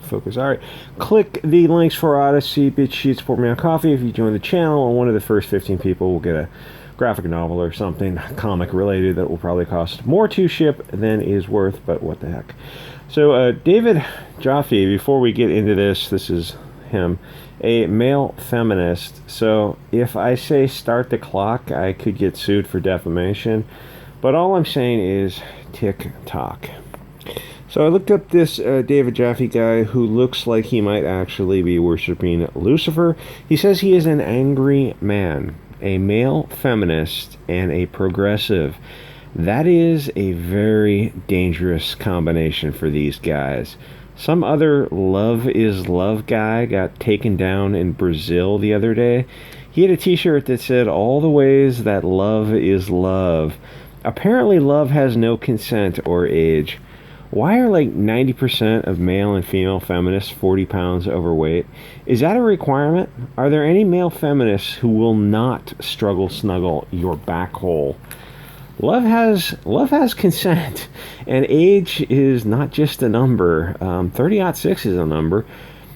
Focus. All right. Click the links for Odysee, BitChute, support me on Coffee. If you join the channel, and one of the first 15 people will get a graphic novel or something comic related that will probably cost more to ship than is worth, but what the heck. So David Jaffe, before we get into this is him, a male feminist. So if I say start the clock, I could get sued for defamation, but all I'm saying is tick-tock. So I looked up this David Jaffe guy who looks like he might actually be worshiping Lucifer. He says he is an angry man, a male feminist, and a progressive. That is a very dangerous combination for these guys. Some other love is love guy got taken down in Brazil the other day. He had a t-shirt that said all the ways that love is love. Apparently love has no consent or age. Why are like 90% of male and female feminists 40 pounds overweight? Is that a requirement? Are there any male feminists who will not struggle snuggle your back hole? Love has consent, and age is not just a number. 30-06 is a number.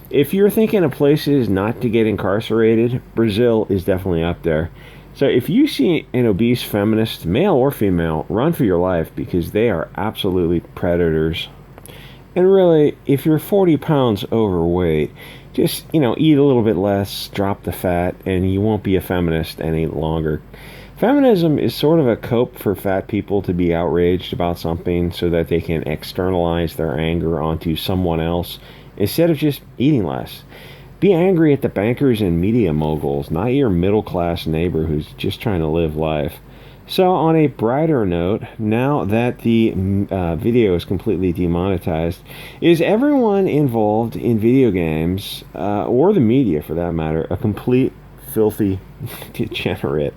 If you're thinking of places not to get incarcerated, Brazil is definitely up there. So if you see an obese feminist, male or female, run for your life because they are absolutely predators. And really, if you're 40 pounds overweight, just, eat a little bit less, drop the fat, and you won't be a feminist any longer. Feminism is sort of a cope for fat people to be outraged about something so that they can externalize their anger onto someone else instead of just eating less. Be angry at the bankers and media moguls, not your middle-class neighbor who's just trying to live life. So on a brighter note, now that the video is completely demonetized, is everyone involved in video games, or the media for that matter, a complete filthy degenerate?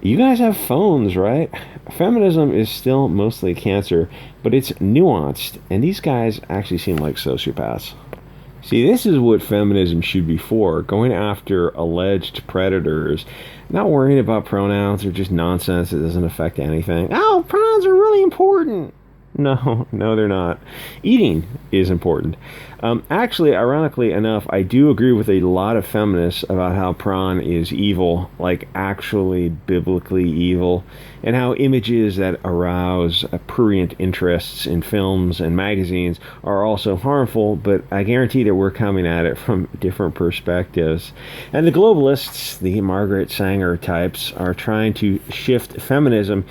You guys have phones, right? Feminism is still mostly cancer, but it's nuanced, and these guys actually seem like sociopaths. See, this is what feminism should be for, going after alleged predators, not worrying about pronouns or just nonsense that doesn't affect anything. Oh, pronouns are really important. No, they're not. Eating is important. Actually, ironically enough, I do agree with a lot of feminists about how prawn is evil, like actually biblically evil, and how images that arouse prurient interests in films and magazines are also harmful, but I guarantee that we're coming at it from different perspectives. And the globalists, the Margaret Sanger types, are trying to shift feminism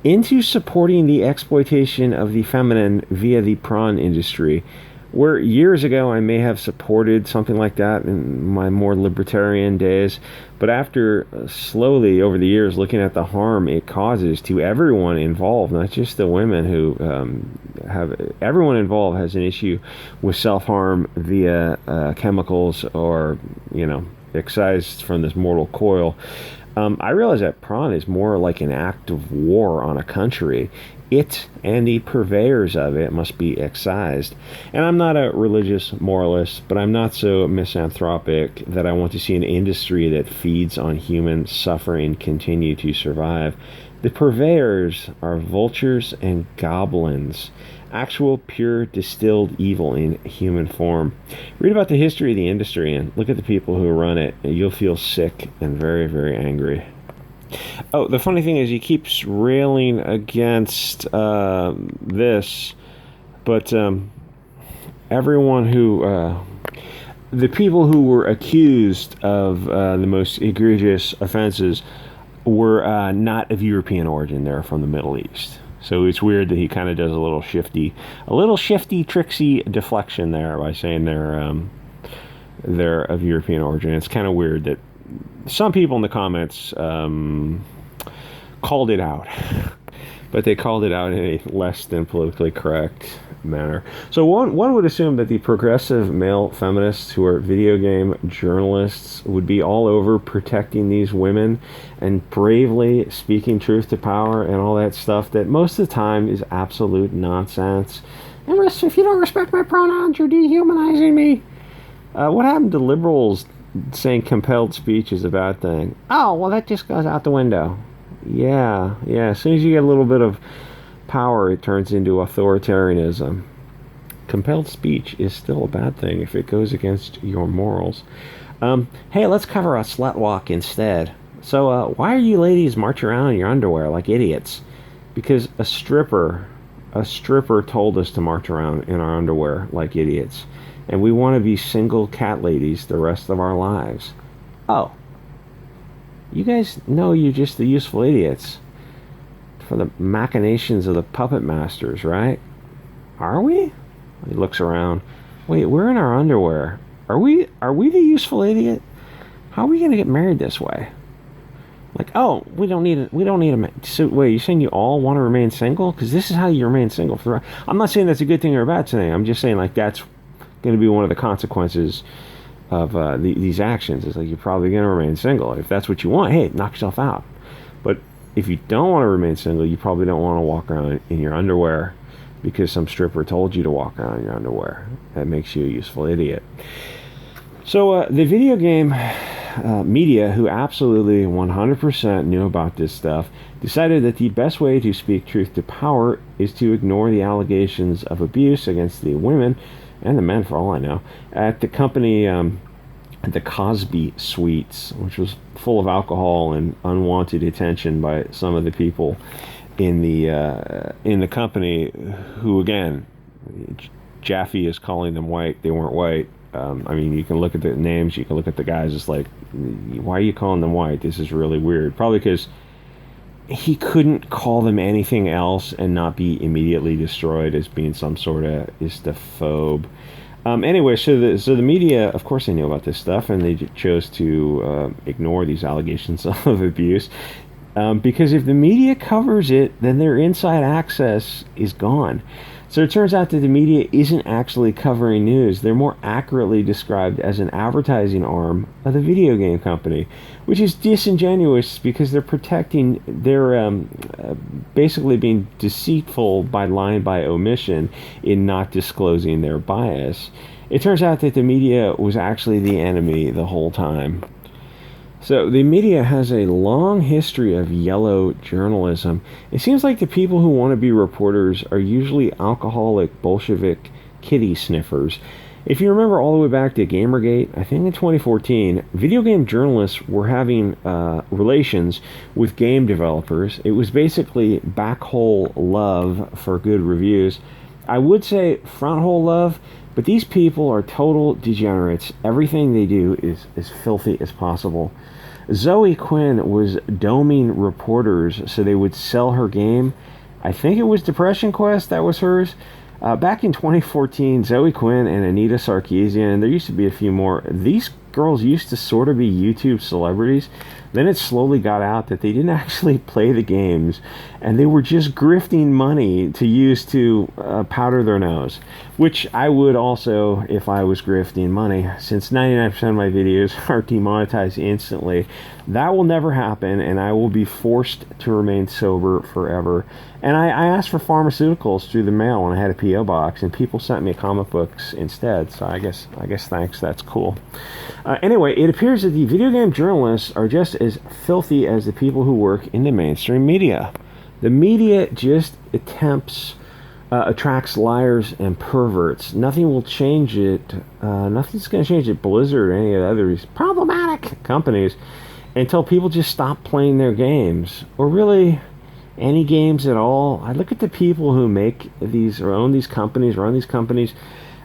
into supporting the exploitation of the feminine via the prawn industry, where years ago I may have supported something like that in my more libertarian days, but after slowly over the years looking at the harm it causes to everyone involved, not just the women who everyone involved has an issue with self-harm via chemicals or, excised from this mortal coil. I realize that prawn is more like an act of war on a country. It and the purveyors of it must be excised. And I'm not a religious moralist, but I'm not so misanthropic that I want to see an industry that feeds on human suffering continue to survive. The purveyors are vultures and goblins. Actual, pure, distilled evil in human form. Read about the history of the industry and look at the people who run it, and you'll feel sick and very, very angry. Oh, the funny thing is he keeps railing against this, but everyone who... the people who were accused of the most egregious offenses were not of European origin. They're from the Middle East. So it's weird that he kind of does a little shifty, tricksy deflection there by saying they're of European origin. It's kind of weird that some people in the comments called it out, but they called it out in a less than politically correct manner. So one would assume that the progressive male feminists who are video game journalists would be all over protecting these women and bravely speaking truth to power and all that stuff that most of the time is absolute nonsense. And if you don't respect my pronouns, you're dehumanizing me. What happened to liberals saying compelled speech is a bad thing? Oh, well, that just goes out the window. Yeah. As soon as you get a little bit of power, it turns into authoritarianism. compelled speech is still a bad thing if it goes against your morals. Hey, let's cover a slut walk instead. So, why are you ladies marching around in your underwear like idiots? Because a stripper told us to march around in our underwear like idiots. And we want to be single cat ladies the rest of our lives. Oh. You guys know you're just the useful idiots for the machinations of the puppet masters, right? Are we? He looks around. Wait, we're in our underwear. Are we the useful idiot? How are we going to get married this way? Like, oh, we don't need a so wait, you're saying you all want to remain single? Because this is how you remain single for the I'm not saying that's a good thing or a bad thing. I'm just saying, like, that's going to be one of the consequences of these actions. Is like, you're probably going to remain single. If that's what you want, hey, knock yourself out. But if you don't want to remain single, you probably don't want to walk around in your underwear because some stripper told you to walk around in your underwear. That makes you a useful idiot. So the video game media, who absolutely 100% knew about this stuff, decided that the best way to speak truth to power is to ignore the allegations of abuse against the women and the men, for all I know, at the company, the Cosby Suites, which was full of alcohol and unwanted attention by some of the people in the company, who, again, Jaffe is calling them white. They weren't white. I mean, you can look at the names, you can look at the guys, it's like, why are you calling them white? This is really weird. Probably because he couldn't call them anything else and not be immediately destroyed as being some sort of istophobe. Anyway, so the media, of course, they knew about this stuff, and they chose to ignore these allegations of abuse. Because if the media covers it, then their inside access is gone. So it turns out that the media isn't actually covering news. They're more accurately described as an advertising arm of the video game company, which is disingenuous because they're basically being deceitful by lying by omission in not disclosing their bias. It turns out that the media was actually the enemy the whole time. So the media has a long history of yellow journalism. It seems like the people who want to be reporters are usually alcoholic Bolshevik kitty sniffers. If you remember all the way back to Gamergate, I think in 2014, video game journalists were having relations with game developers. It was basically backhole love for good reviews. I would say front hole love, but these people are total degenerates. Everything they do is as filthy as possible. Zoe Quinn was doming reporters so they would sell her game. I think it was Depression Quest, that was hers. Back in 2014, Zoe Quinn and Anita Sarkeesian, there used to be a few more. These girls used to sort of be YouTube celebrities. Then it slowly got out that they didn't actually play the games, and they were just grifting money to use to powder their nose, which I would also if I was grifting money. Since 99% of my videos are demonetized instantly, that will never happen, and I will be forced to remain sober forever. And I asked for pharmaceuticals through the mail when I had a P.O. box, and people sent me comic books instead, so I guess thanks, that's cool. Anyway, it appears that the video game journalists are just as filthy as the people who work in the mainstream media. The media just attracts liars and perverts. Nothing will change it. Nothing's going to change it. Blizzard or any of the other problematic companies until people just stop playing their games, or really any games at all. I look at the people who make these or own these companies, run these companies.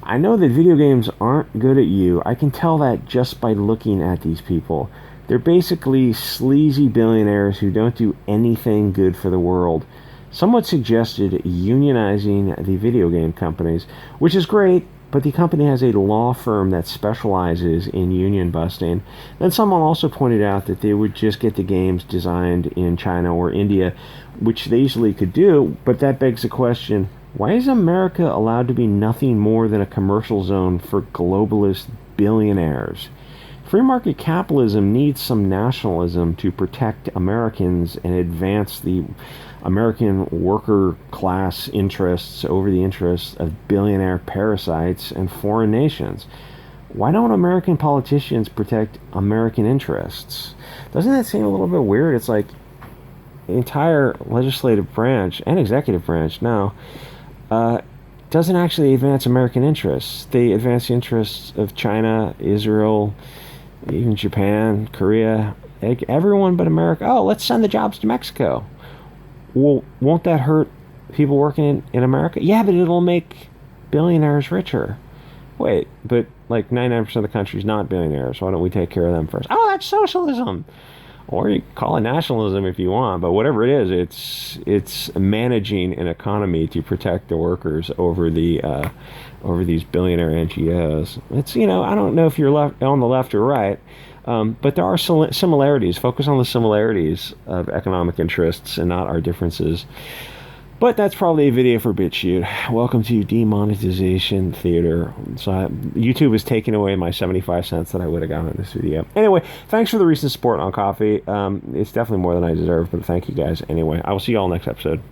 I know that video games aren't good at you. I can tell that just by looking at these people. They're basically sleazy billionaires who don't do anything good for the world. Someone suggested unionizing the video game companies, which is great, but the company has a law firm that specializes in union busting. Then someone also pointed out that they would just get the games designed in China or India, which they easily could do, but that begs the question, why is America allowed to be nothing more than a commercial zone for globalist billionaires? Free market capitalism needs some nationalism to protect Americans and advance the American worker class interests over the interests of billionaire parasites and foreign nations. Why don't American politicians protect American interests? Doesn't that seem a little bit weird? It's like the entire legislative branch and executive branch now doesn't actually advance American interests. They advance the interests of China, Israel, even Japan, Korea, everyone but America. Oh, let's send the jobs to Mexico. Well, won't that hurt people working in America? Yeah, but it'll make billionaires richer. Wait, but like 99% of the country's not billionaires. Why don't we take care of them first? Oh, that's socialism. Or you call it nationalism if you want, but whatever it is, it's managing an economy to protect the workers over the over these billionaire NGOs. It's, I don't know if you're on the left or right, but there are similarities. Focus on the similarities of economic interests and not our differences. But that's probably a video for BitChute. Welcome to demonetization theater. So YouTube is taking away my 75 cents that I would have gotten in this video. Anyway, thanks for the recent support on coffee. It's definitely more than I deserve, but thank you guys anyway. I will see you all next episode.